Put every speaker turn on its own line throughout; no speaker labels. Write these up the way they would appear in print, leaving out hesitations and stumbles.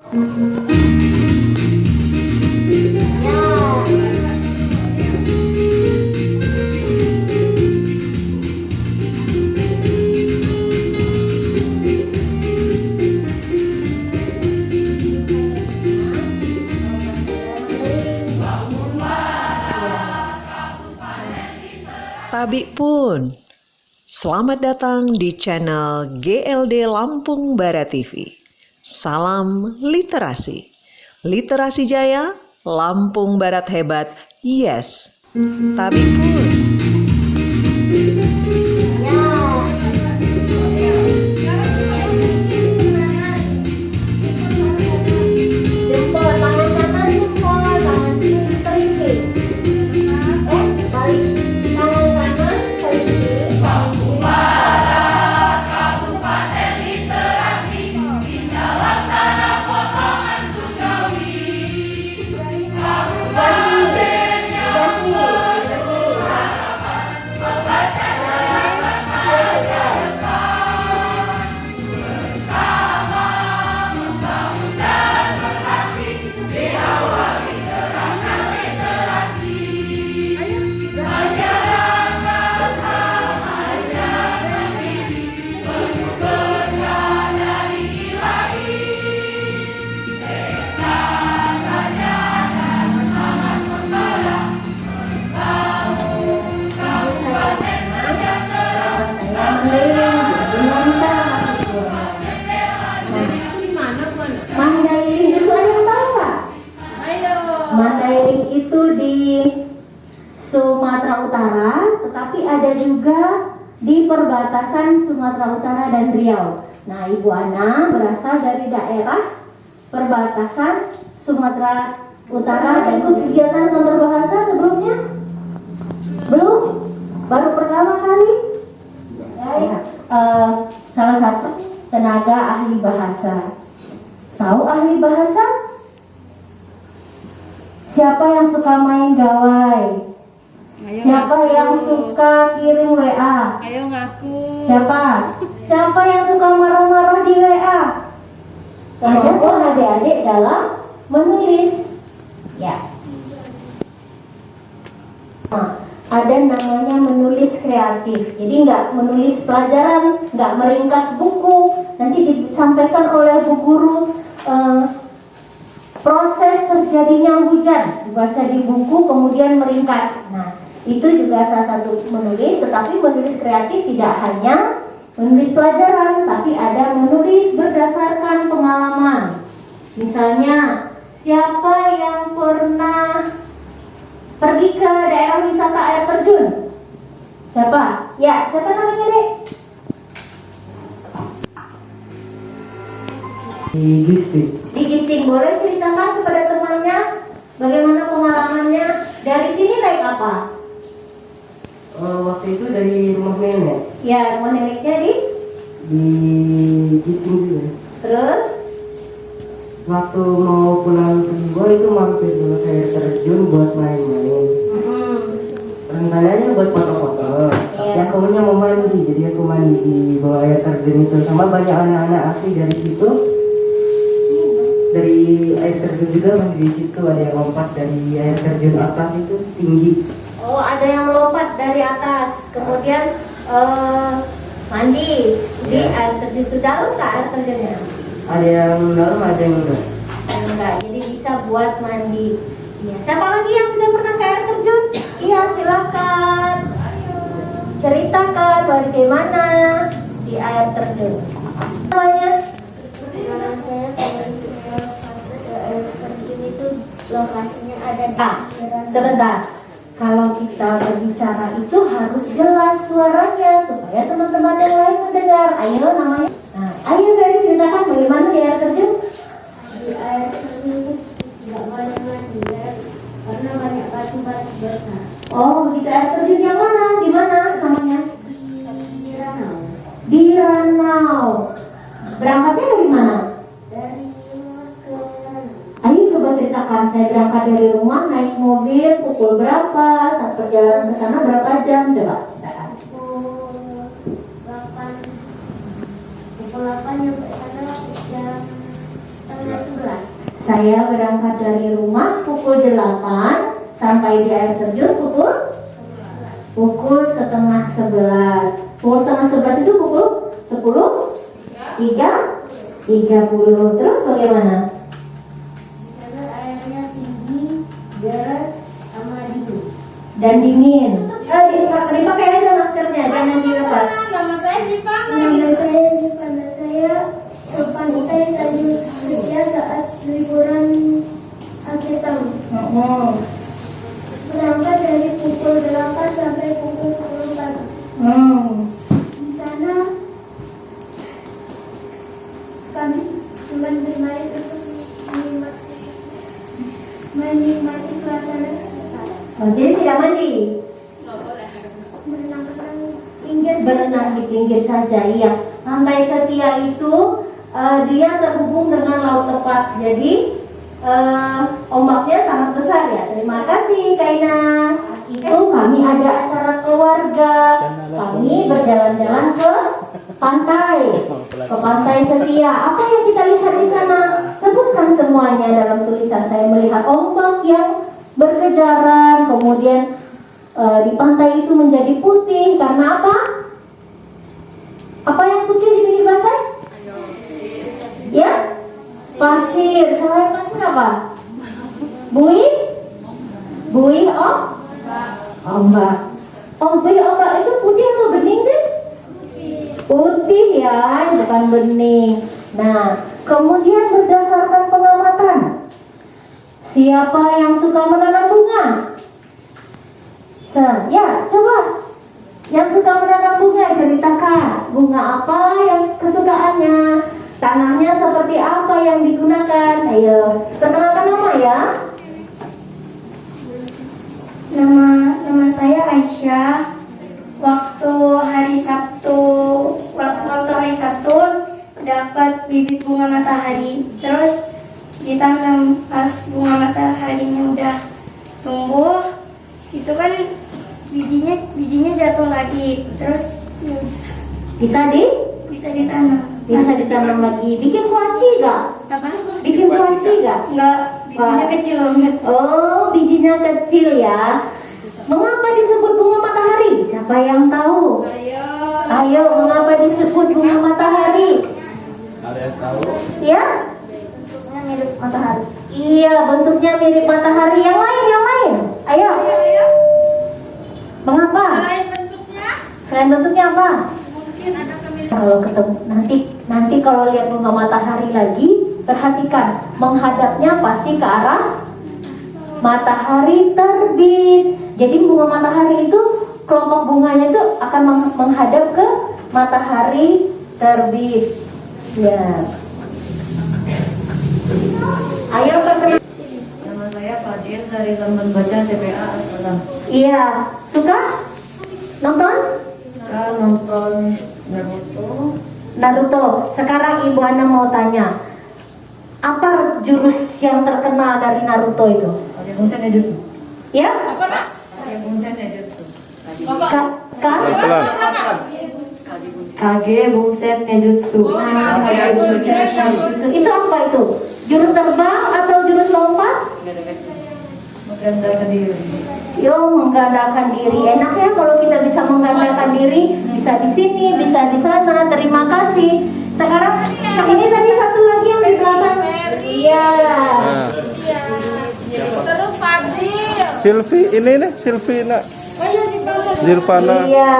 Tabi pun, selamat datang di channel GLD Lampung Barat TV. Salam literasi. Literasi jaya, Lampung Barat hebat, yes. Tabi pun.
Mandailing itu di Sumatera Utara, tetapi ada juga di perbatasan Sumatera Utara dan Riau. Nah, Ibu Ana berasal dari daerah perbatasan Sumatera Utara dan ikut kegiatan kantor bahasa sebelumnya? Belum? Baru pertama kali? Ya. Salah satu tenaga ahli bahasa. Tahu ahli bahasa? Siapa yang suka main gawai? Siapa yang suka kirim WA?
Ayo ngaku.
Siapa? Siapa yang suka marah-marah di WA? Kemampuan adik-adik dalam menulis. Ya. Nah, ada namanya menulis kreatif. Jadi nggak menulis pelajaran, nggak meringkas buku. Nanti disampaikan oleh bu guru. Proses terjadinya hujan dibaca di buku kemudian meringkas. Nah, itu juga salah satu menulis, tetapi menulis kreatif tidak hanya menulis pelajaran, tapi ada menulis berdasarkan pengalaman. Misalnya, siapa yang pernah pergi ke daerah wisata air terjun? Siapa? Ya, siapa namanya, Dek? Di Gisting. Boleh ceritakan kepada temannya bagaimana pengalamannya? Dari sini naik apa?
Waktu itu dari rumah nenek.
Ya, rumah neneknya di
Gisting juga.
Terus?
Waktu mau pulang ke gua itu mampir dulu ke air terjun buat main-main. Rencananya buat foto-foto. Tapi aku mau mandi, jadi aku mandi di bawah air terjun itu sama banyak anak-anak asli dari situ. Dari air terjun juga masih di situ, ada yang lompat dari air terjun atas itu tinggi.
Oh, ada yang melompat dari atas, kemudian mandi di air terjun itu. Dalam nggak air terjunnya?
Ada yang dalam, ada yang enggak.
Enggak, jadi bisa buat mandi. Ya, siapa lagi yang sudah pernah ke air terjun? Iya, silakan. Ceritakan bagaimana di air terjun. Namanya? Air terjun itu lokasinya ada di sebentar. Kalau kita berbicara itu harus jelas suaranya supaya teman-teman yang lain mendengar. Ayo namanya. Nah, ayo dari ceritakan bagaimana di air terjun. Di air terjun nggak boleh mandi ya, karena banyak batu-batu besar. Oh, begitu. Air terjun yang mana? Di mana namanya? Di Ranau. Di Ranau. Berangkatnya dari mana? Dari rumah ke Ranau. Ayo coba ceritakan. Saya berangkat dari rumah naik mobil pukul berapa? Saat perjalanan ke sana berapa jam? Coba ceritakan. Pukul 8 nyampe sana jam setengah 11. Saya berangkat dari rumah pukul 8 sampai di air terjun pukul setengah 11. Pukul setengah 11 itu pukul 10:30. Terus bagaimana?
Karena airnya tinggi, deras, sama dingin.
Dan dingin. Dipakai aja maskernya, jangan dilepas.
Nama saya Sipana.
Nama
saya Sipana. Saya ke pantai Tanjung Setia saat liburan akhir tahun. Berangkat dari pukul 8 sampai pukul 10 pagi. Di sana kami cuma bermain untuk menikmati suasana sekitar.
Oh, jadi tidak mandi? Berenang di pinggir saja, iya. Pantai Setia itu dia terhubung dengan laut lepas, jadi ombaknya sangat besar ya. Terima kasih Kaina. Itu kami ada acara keluarga, kami berjalan-jalan ke pantai Setia. Apa yang kita lihat di sana? Sebutkan semuanya dalam tulisan. Saya melihat ombak yang berkejaran, kemudian di pantai itu menjadi putih karena apa? Apa yang putih di pinggir pantai? Ya, pasir. Selain pasir apa? Buih ombak. Buih ombak itu putih atau bening sih? Putih ya, bukan bening. Nah, kemudian berdasarkan pengamatan, siapa yang suka menanam bunga? Ya, coba. Yang suka menanam bunga, ceritakan bunga apa yang kesukaannya, tanahnya seperti apa yang digunakan. Ayo, perkenalkan nama ya.
Nama saya Aisyah. Waktu hari Sabtu dapat bibit bunga matahari, terus ditanam. Pas bunga mataharinya udah tumbuh, itu kan bijinya jatuh lagi, terus ya udah, bisa ditanam
Lagi. Bikin kuaci gak?
apa?
Bikin kuaci gak?
Enggak, bijinya kecil banget.
Oh, bijinya kecil ya. Mengapa disebut bunga matahari? Siapa yang tahu? Ayo, mengapa disebut bunga matahari?
Ada yang tahu?
Ya?
Bentuknya mirip matahari.
Iya, bentuknya mirip matahari. Yang lain. Ayo. Mengapa? Selain bentuknya apa?
Mungkin ada kemiripan.
Kalau ketemu nanti kalau lihat bunga matahari lagi, perhatikan menghadapnya pasti ke arah matahari terbit. Jadi bunga matahari itu kelompok bunganya itu akan menghadap ke matahari terbit. Ya. Ayo perkenalkan.
Nama saya Fadil dari Lembaga Baca TPA Assalam.
Iya, suka nonton
Saya nonton
Naruto. Sekarang Ibu Ana mau tanya, apa jurus yang terkenal dari Naruto itu?
Kage Bunsen Nejutsu.
Ya?
Kage Bunsen Nejutsu. Kage Bunsen Nejutsu. Kage Bunsen Nejutsu.
Itu apa itu? Jurus terbang atau jurus lompat?
Menggandakan diri.
Yo, menggandakan diri. Enak ya kalau kita bisa menggandakan diri, bisa di sini, bisa di sana. Terima kasih. Sekarang ini tadi satu lagi yang di belakang. Iya.
Terus Fadil.
Silvi ini nih, Silvi nak.
Oh iya si Bapak.
Zirfana.
Iya.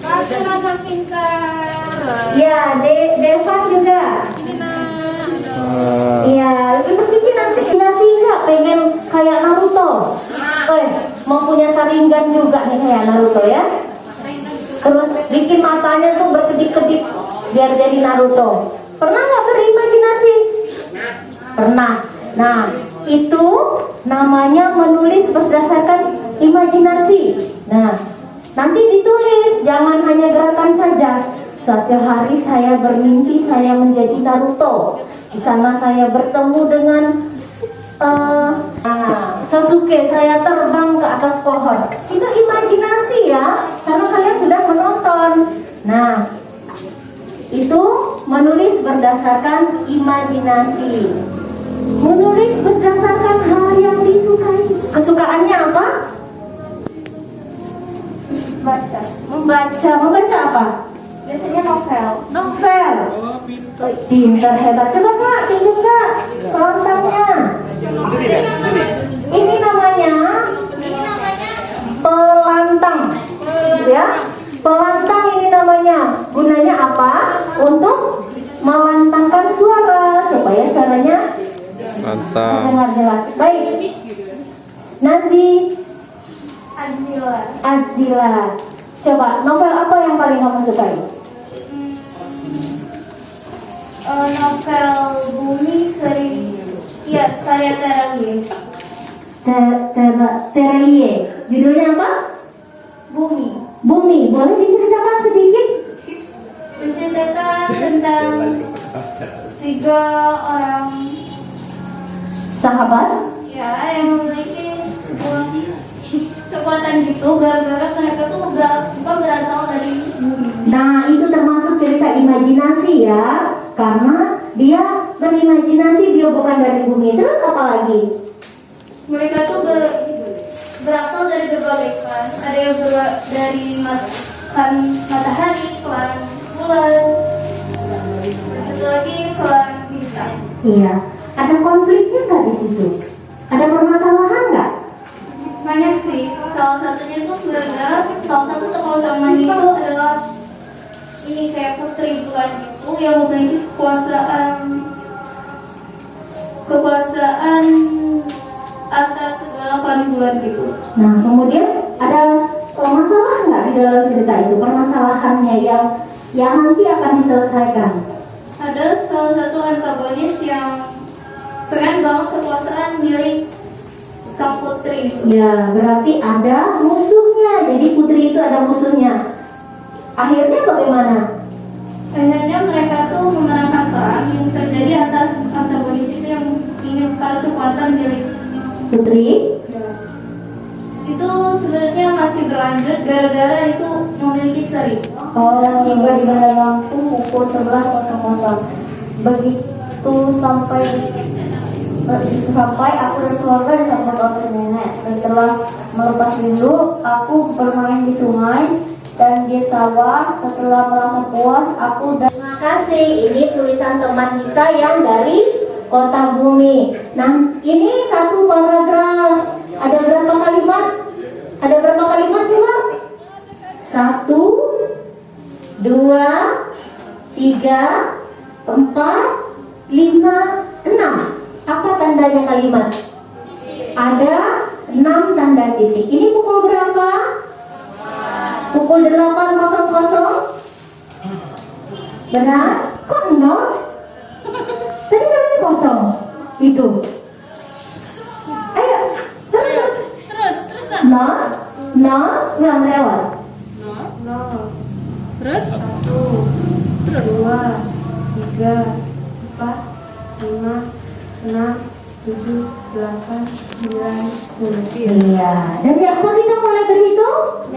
Fadil anak pintar.
Iya, Deva juga. Iya, lebih berpikir nanti nggak pengen kayak Naruto. Mau punya saringan juga nih kayak Naruto ya. Terus bikin matanya tuh berkedip-kedip biar jadi Naruto. Pernah nggak berimajinasi? Pernah. Nah, itu namanya menulis berdasarkan imajinasi. Nah, nanti ditulis, jangan hanya gerakan saja. Suatu hari saya bermimpi saya menjadi Naruto. Di sana saya bertemu dengan Sasuke, saya terbang ke atas pohon. Itu imajinasi ya, karena kalian sudah menonton. Nah, itu menulis berdasarkan imajinasi. Menulis berdasarkan hal yang disukai. Kesukaannya apa?
Baca.
Membaca. Membaca apa?
Biasanya novel.
Novel. Pintar, hebat. Coba Kak, tunjuk Kak pelantangnya. Ini namanya pelantang. Ya, pelantang ini namanya. Gunanya apa? Untuk melantangkan suara supaya suaranya
Mantap.
terdengar jelas. Baik. Nanti
Azila.
Azila. Coba novel apa yang paling kamu sukai?
Novel Bumi Seri. Iya, karya Terelie.
Terelie. Judulnya apa?
Bumi.
Bumi. Boleh diceritakan sedikit?
Menceritakan tentang 3 orang
Sahabat.
ya yang memiliki sebuah kekuatan gitu gara-gara mereka tuh bukan berasal dari bumi.
Nah, itu termasuk cerita imajinasi ya. Karena dia berimajinasi dia bukan dari bumi. Terus apa lagi?
Mereka tuh berasal dari berbagai kelas. Ada yang dari matahari, kelas bulan, satu lagi kelas bintang.
Iya. Ada konfliknya nggak di situ? Ada permasalahan nggak?
Banyak sih. Salah satunya tuh gara-gara salah satu tokoh utamanya itu adalah ini kayak putri bulan gitu yang memiliki kekuasaan atas segala bulan gitu.
Nah, kemudian ada masalah nggak di dalam cerita itu? Permasalahannya yang nanti akan diselesaikan.
Ada salah satu antagonis yang pengen banget kekuasaan milik sang putri.
Ya, berarti ada musuhnya. Jadi putri itu ada musuhnya. Akhirnya bagaimana?
Akhirnya mereka tuh memenangkan perang yang terjadi atas antagonis itu yang ingin sekali kekuatan milik
Putri?
itu sebenarnya masih berlanjut gara-gara itu memiliki seri.
Oh, tiba di Bandar Lampung pukul 11.00. Begitu sampai aku dan keluarga disambut oleh nenek. Setelah melepas rindu, aku bermain di sungai dan di sawah. Setelah merasa puas, aku terima kasih. Ini tulisan teman kita yang dari Kota Bumi. Nah, ini satu paragraf. Ada berapa kalimat? Ada berapa kalimat coba? 1, 2, 3, 4, 5, 6. Apa tandanya kalimat? Ada 6 tanda titik. Ini pukul berapa? Pukul 8.00. Benar? Kok enggak? Tadi katanya kosong. Itu. Ayo. Terus kan? No, ulang dari awal.
Terus?
1, 2, 3, 4, 5, 6, 7, 8, 9, 10. Iya. Dari apa kita mulai berhitung?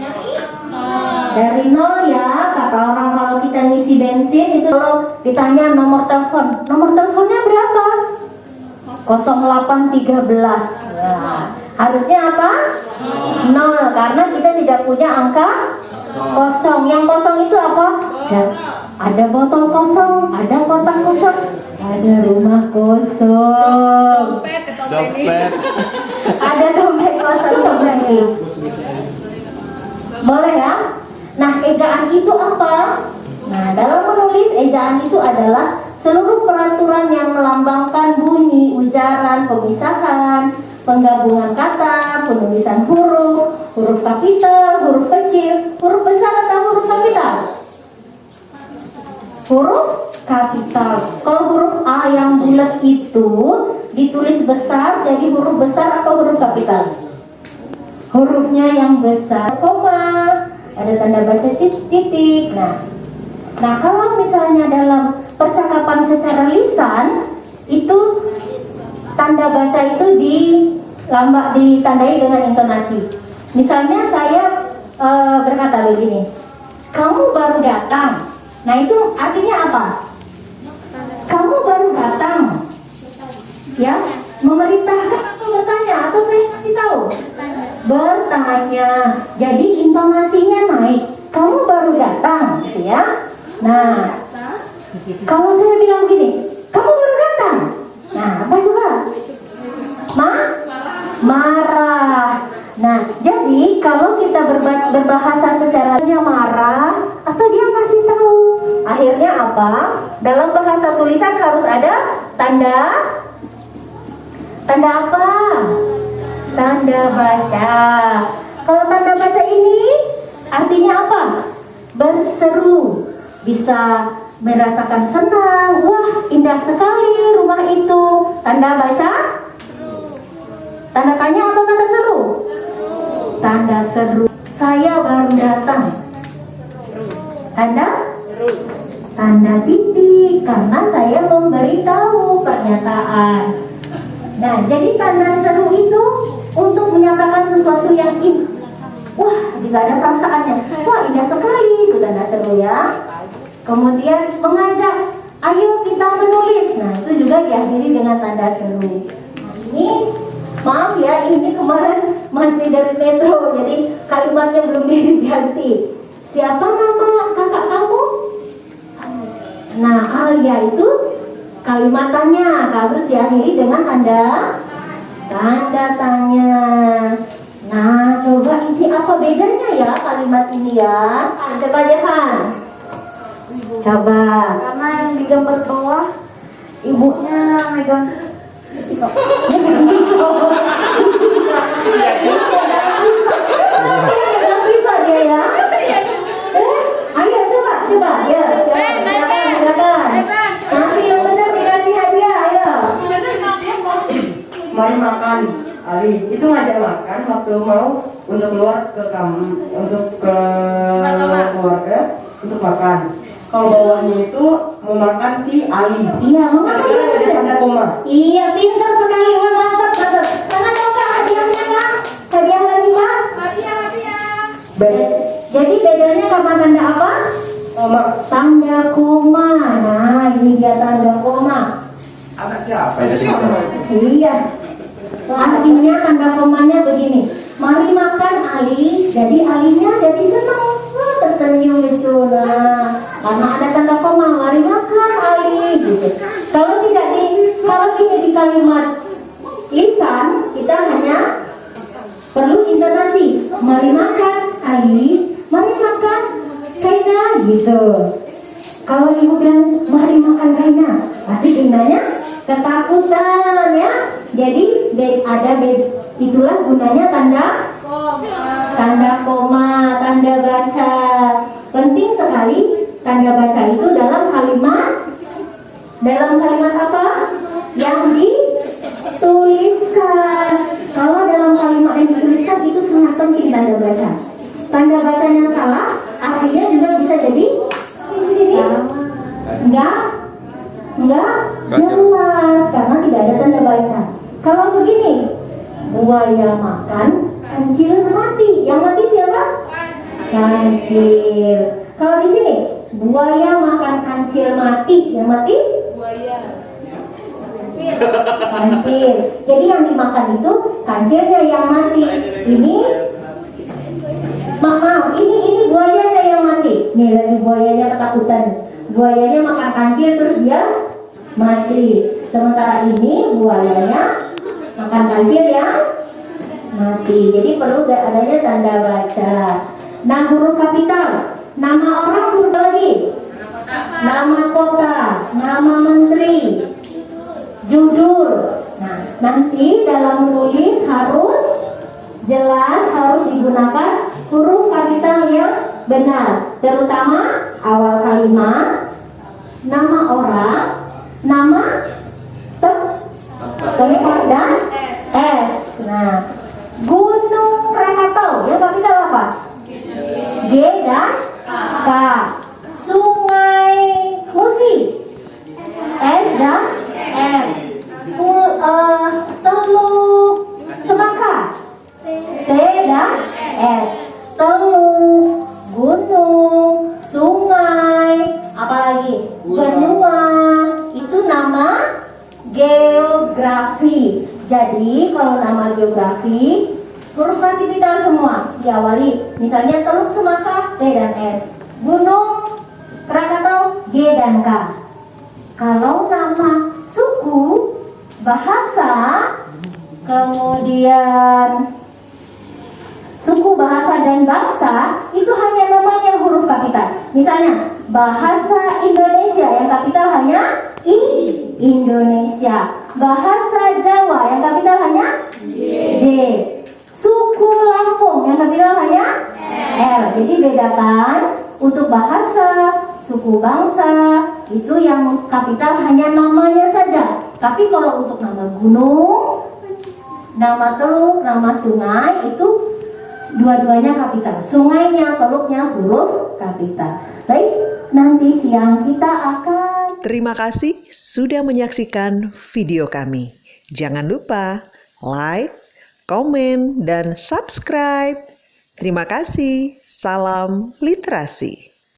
Dari 0 ya. Kata orang kalau kita ngisi bensin itu kalau ditanya nomor telepon. Nomor teleponnya berapa? 0813. Ya. Harusnya apa? 0. Karena kita tidak punya angka kosong. Yang kosong itu apa? Ada botol kosong, ada kotak kosong, ada rumah kosong,
Dompet.
ada dompet kosong berarti. Boleh ya? Nah, ejaan itu apa? Nah, dalam menulis ejaan itu adalah seluruh peraturan yang melambangkan bunyi, ujaran, pemisahan, penggabungan kata, penulisan huruf, huruf kapital, huruf kecil, huruf besar atau huruf kapital? Huruf kapital. Kalau huruf A yang bulat itu ditulis besar, jadi huruf besar atau huruf kapital? Hurufnya yang besar, koma, ada tanda baca titik. Nah, kalau misalnya dalam percakapan secara lisan itu tanda baca itu ditandai dengan intonasi. Misalnya saya berkata begini, kamu baru datang. Nah itu artinya apa? Kamu baru datang, ya, memerintahkan atau bertanya, atau saya kasih tahu? Bertanya. Jadi intonasinya naik. Kamu baru datang, gitu ya. Nah, kalau saya bilang begini, kamu baru datang. Nah, apa coba? Marah. Nah, jadi kalau kita berbahasa secara dia marah atau dia kasih tahu, akhirnya apa? Dalam bahasa tulisan harus ada tanda apa? Tanda baca. Kalau tanda baca ini artinya apa? Berseru, bisa merasakan senang. Wah, indah sekali rumah itu. Tanda baca? Tanda tanya atau tanda seru? Tanda seru. Saya baru datang. Tanda titik, karena saya memberitahu pernyataan. Nah, jadi tanda seru itu untuk menyatakan sesuatu yang indah. Wah, jika ada perasaannya, wah indah sekali, itu tanda seru ya. Kemudian mengajak, ayo kita menulis. Nah, itu juga diakhiri dengan tanda seru. Nah, ini maaf ya, ini kemarin masih dari Metro, jadi kalimatnya belum diganti. Siapa nama kakak kamu? Nah, Alia itu kalimat tanya harus diakhiri dengan tanda tanya. Nah, coba isi apa bedanya ya kalimat ini ya? Coba Jehan. Coba.
Karena yang di gambar bawah ibunya megang
Bisa dia ya? Ayo coba ya. Silakan. Nanti yang benar dikasih hadiah, ayo.
Mari makan, Ali. Itu ngajak makan waktu mau untuk keluar ke keluarga untuk makan. Kalau bawahnya itu mau makan si Ali.
Iya, mama
Ada koma.
Iya, pintar sekali. Wah, mantap. Karena tahu kak hadiahnya kak? Hadiah lagi kak? Jadi bedanya karena tanda apa?
Koma.
Tanda koma. Nah, ini dia tanda koma.
Anak siapa?
Iya. Artinya tanda komanya begini. Mari makan Ali. Jadi Alinya jadi senang. Wah, tersenyum itu. Nah, karena ada tanda koma. Mari makan Ali. Gitu. Kalau ini di kalimat lisan, kita hanya perlu intonasi. Mari makan Ali. Mari makan Kaina. Gitu. Kalau ibu bilang mari makan Kaina, pasti Kainanya ketakutan ya. Jadi itulah gunanya tanda koma, tanda baca. Penting sekali tanda baca itu dalam kalimat apa? Yang dituliskan. Kalau dalam kalimat yang dituliskan itu sangat penting tanda baca. Tanda bacanya salah, artinya juga bisa jadi enggak jelas karena tidak ada tanda baca. Kalau begini, buaya makan, kancil mati. Yang mati siapa? Kancil. Kalau di sini, buaya makan kancil mati. Yang mati? Kancil. Jadi yang dimakan itu kancilnya yang mati. Ini maaf, ini buayanya yang mati. Nih lagi buayanya ketakutan. Buayanya makan kancil terus dia mati. Sementara ini buayanya makan kancil yang mati. Jadi perlu adanya tanda baca. Nah, huruf kapital. Nama orang huruf lagi. Nama kota, nama menteri, judul. Nah, nanti dalam menulis harus jelas, harus digunakan huruf kapital yang benar, terutama awal kalimat, nama orang, nama tempat dan S. Nah, Gunung Krakatau, ya kapital apa? G dan K. Sungai Musi, S dan M. Teluk Semangka, T dan S. Teluk, gunung, sungai, geografi. Jadi kalau nama geografi huruf kapital semua diawali. Misalnya Teluk Sumatera T dan S, Gunung Krakatau G dan K. Kalau nama suku, bahasa, kemudian suku, bahasa, dan bangsa itu hanya namanya huruf kapital. Misalnya bahasa Indonesia yang kapital hanya I, Indonesia. Bahasa Jawa yang kapital hanya J. Suku Lampung yang kapital hanya L. Jadi bedakan untuk bahasa, suku, bangsa itu yang kapital hanya namanya saja. Tapi kalau untuk nama gunung, nama teluk, nama sungai itu dua-duanya kapital. Sungainya, teluknya huruf kapital. Baik, nanti siang kita akan...
Terima kasih sudah menyaksikan video kami. Jangan lupa like, komen, dan subscribe. Terima kasih. Salam literasi.